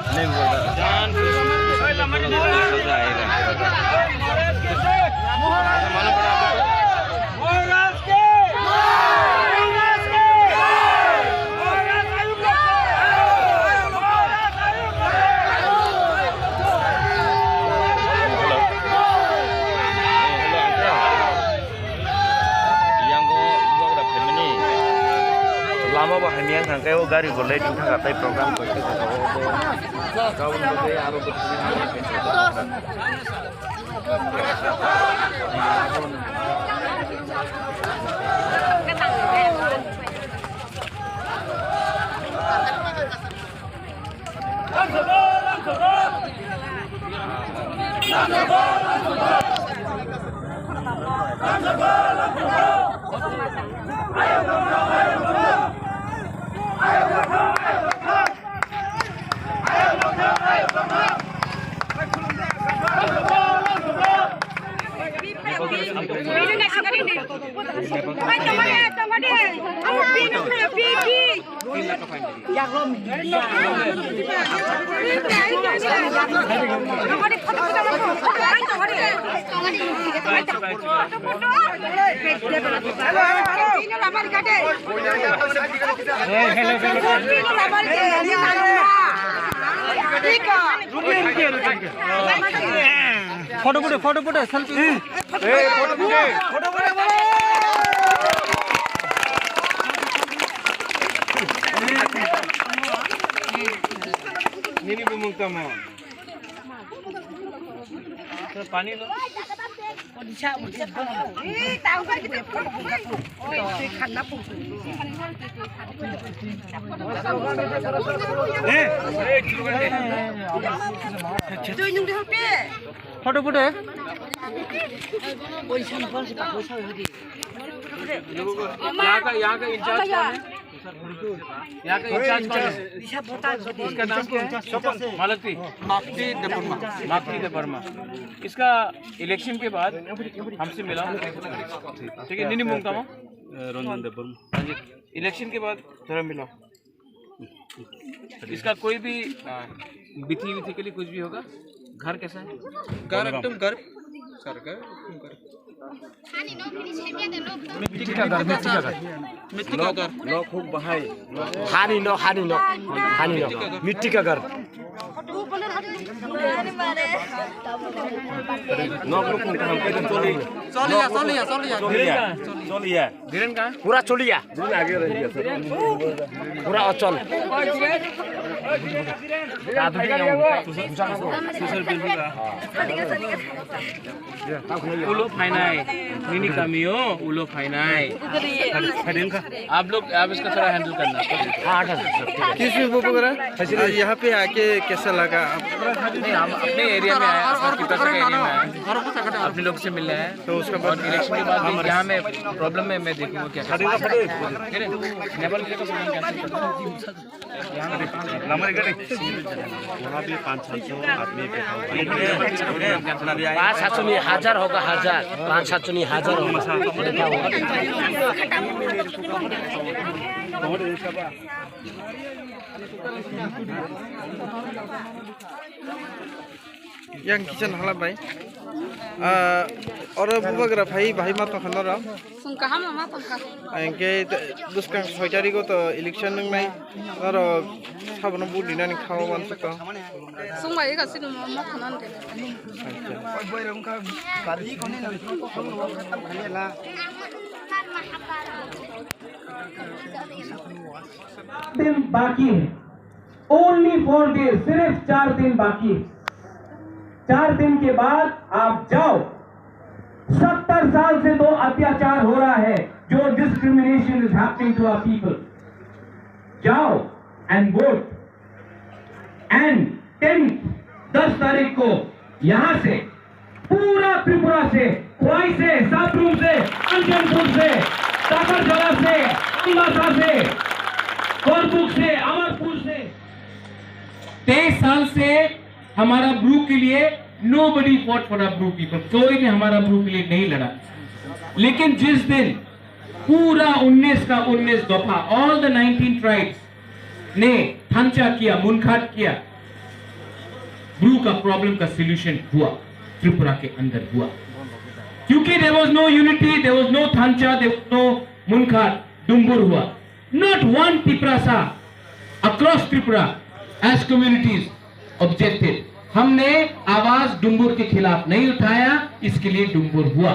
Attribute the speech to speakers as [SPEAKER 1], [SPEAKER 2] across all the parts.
[SPEAKER 1] नहीं lama bah hanya yang kau gari boleh di tengah tapi program kau itu kau untuk dia aru photo photo selfie photo Nini bumungka mo. Pani lo. Photo photo है यहाँ का in charge कौन है? यहाँ का in charge कौन है? इसका नाम क्या है? मालती मालती देवर्मा। इसका इलेक्शन के बाद हमसे मिला, ठीक है? निनी मुंगता हूँ रंजन देवर्मा। इलेक्शन के बाद जरा मिला। इसका कोई भी बिथी के लिए कुछ भी होगा? घर कैसा है? घर एकदम घर सरकार मिट्टी का घर लो खूब बहाई हानी नो मिट्टी का घर नो चलिया धीरेन का पूरा चलिया आगे रह गया पूरा अचल उलो फाइनाई मिनी कमियो उलो फाइनाई आप लोग आप इसका थोड़ा हैंडल करना। किस यहाँ पे आके कैसा लगा? नहीं हम अपने एरिया में आए, एरिया में आए, अपने लोग से मिलने हैं। तो उसके बाद इलेक्शन के बाद यहाँ में प्रॉब्लम है, मैं देखूंगा क्या नेपाल के तो वहाँ भी 500-700 आदमी पाँच सात नहीं हजार होगा, 500-700 नहीं हजार होगा। yang kisan halap bay और बुबगरा भाई मा तो खनरा
[SPEAKER 2] सुनका हम मा तो का
[SPEAKER 1] एंके दुसका 6 तारिख को तो इलेक्शन नंगनाय और साबन बुदिना नि खाव मानस का
[SPEAKER 2] सुंबाय गासिनो मा खनन दे
[SPEAKER 3] दिन बाकी है, ओनली 4 days, सिर्फ 4 दिन बाकी है। 4 दिन के बाद आप जाओ। 70 साल से तो अत्याचार हो रहा है, जो discrimination is happening to our people. जाओ एंड वोट। एंड 10 तारीख को यहां से पूरा त्रिपुरा से, खोई से, साबरूम से, अंजनपुर से, काकरजला से, अंबासा से, कोरबुक से, अमरपुर से 23 साल से हमारा ब्रू के लिए nobody fought for our Bru people. कोई भी हमारा ब्रू के लिए नहीं लड़ा। लेकिन जिस दिन पूरा 19 का 19 दफा ऑल द 19 ट्राइब्स ने थांचा किया, मुनखाट किया, ब्रू का प्रॉब्लम का सॉल्यूशन हुआ, त्रिपुरा के अंदर हुआ। क्योंकि there was no unity, there was no थांचा, देयर वाज नो मुनखाट, डुम्बुर हुआ। Not one Tiprasa across Tripura as communities objected. हमने आवाज डुम्बुर के खिलाफ नहीं उठाया, इसके लिए डुम्बुर हुआ।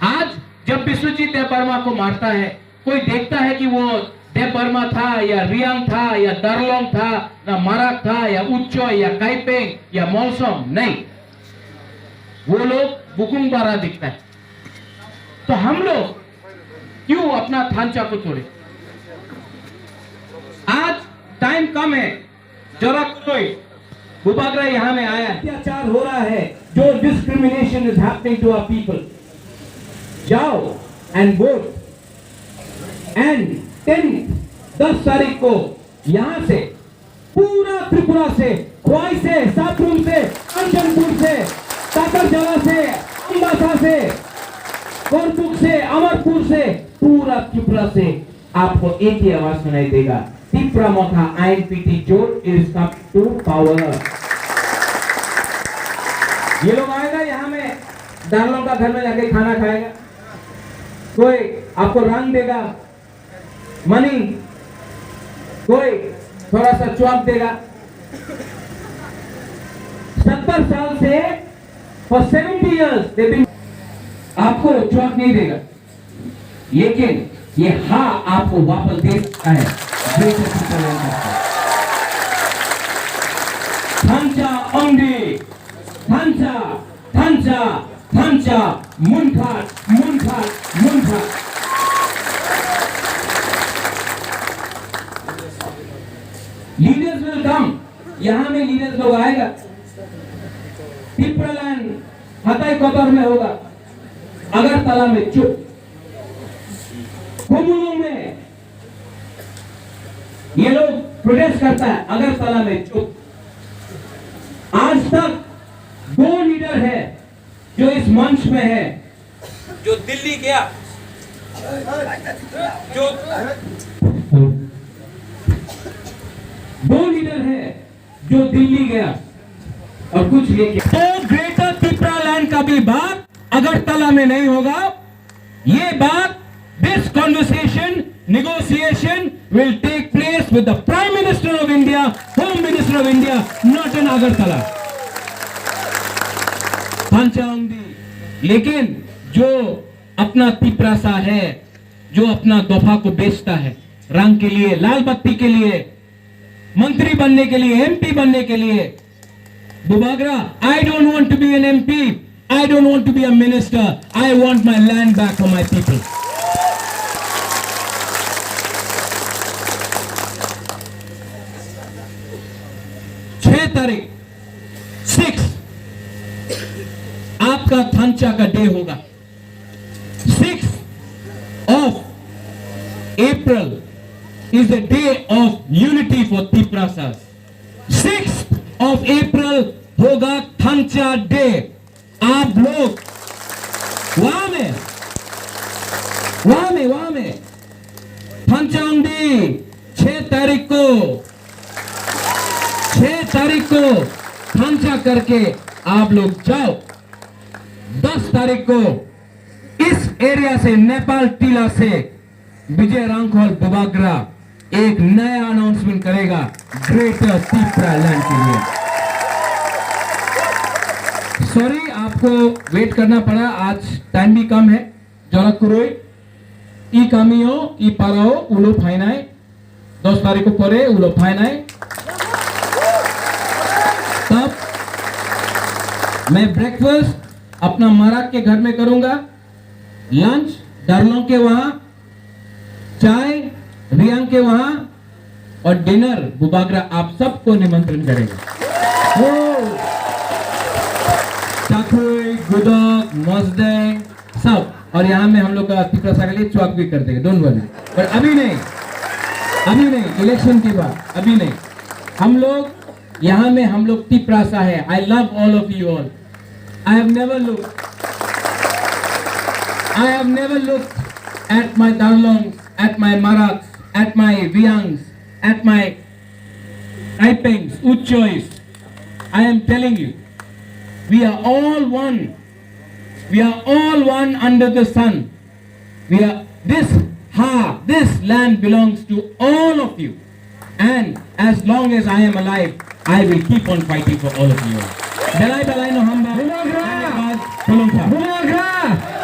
[SPEAKER 3] आज जब विश्वजीत देवबर्मा को मारता है, कोई देखता है कि वो देवबर्मा था या रियांग था या दारलोंग था, ना माराक था या उच्चोय या काइपेंग या मौसम, नहीं, वो लोग बुकुंग बारा दिखता है। तो हम लोग क्यों अपना थांचा को तोड़े? आज टाइम कम है, जरा कोई बुबागरा यहां में आया, अत्याचार हो रहा है, जो discrimination is happening to our people. जाओ एंड वोट एंड 10 तारीख को यहां से पूरा त्रिपुरा से, ख्वाई से, सातरूम से, कंचनपुर से, ताकरजला से, अम्बासा से, कोरतुक से, अमरपुर से, पूरा त्रिपुरा से आपको एक ही आवाज सुनाई देगा, त्रिपुरा मोथा आईएनपीटी जोर इज कम टू पावर। ये लोग आएगा यहाँ में, दालों का घर में जाके खाना खाएगा, कोई आपको रंग देगा, मनी, कोई थोड़ा सा चौक देगा। 70 साल से for 70 years आपको चौक नहीं देगा, लेकिन ये हाँ आपको वापस दे सकता है। थांचा ओंडी, थांचा, थांचा, थांचा, मुनखाट, मुनखाट, मुनखाट। लीडर्स विल कम, यहां में लीडर्स लोग आएगा। त्रिपुरालैंड हताई कोतर में होगा, अगरतला में चुप, कुमुलुंग में ये लोग प्रोटेस्ट करता है, अगरतला में चुप। आज तक 2 लीडर है जो इस मंच में है, जो दिल्ली गया, जो 2 लीडर है जो दिल्ली गया और कुछ लेके। तो ग्रेटर त्रिपुरालैंड का भी बात अगरतला में नहीं होगा। ये बात, this conversation, negotiation will take place with the Prime Minister of India, Home Minister of India, not in Agartala. लेकिन जो अपना तिप्रासा है, जो अपना दफा को बेचता है, रंग के लिए, लाल बत्ती के लिए, मंत्री बनने के लिए, एमपी बनने के लिए, Bubagra, I don't want to be an MP, I don't want to be a minister, I want my land back for my people. तारीख 6 आपका थांचा का डे होगा। 6 April is the day of unity for Tiprasas. 6 April होगा थांचा day. आप लोग वहां में थांचाउंडी 6 तारीख को थांचा करके आप लोग जाओ। 10 तारीख को इस एरिया से, नेपाल टीला से, विजय रांखोल बुबागरा एक नया अनाउंसमेंट करेगा ग्रेटर त्रिपुरालैंड के लिए। सॉरी आपको वेट करना पड़ा, आज टाइम भी कम है। जरा कुरोई ई कामियो ई पाराओ उलो फाइनाई 10 तारीख को परे उलो फाइनाई। तब मैं ब्रेकफास्ट अपना माराक के घर में करूंगा, लंच दारलों के वहां, चाय रियांग के वहां और डिनर बुबागरा आप सबको निमंत्रण करेगा। चाकुई, गुदक, मजदे सब, और यहाँ में हम लोग का तिप्रासा के लिए चौक भी कर देंगे, डोंट वरी। पर अभी नहीं, इलेक्शन के बाद, अभी नहीं। हम लोग यहाँ में, हम लोग तिप्रासा है। I love all of you all. I have never look I have never looked at my Darlongs, at my Maraks, at my Viangs, at my Taipengs, Uchois. I am telling you, we are all one. We are all one under the sun. This land belongs to all of you. And as long as I am alive, I will keep on fighting for all of you. Belai belai no hamba. Bulanga.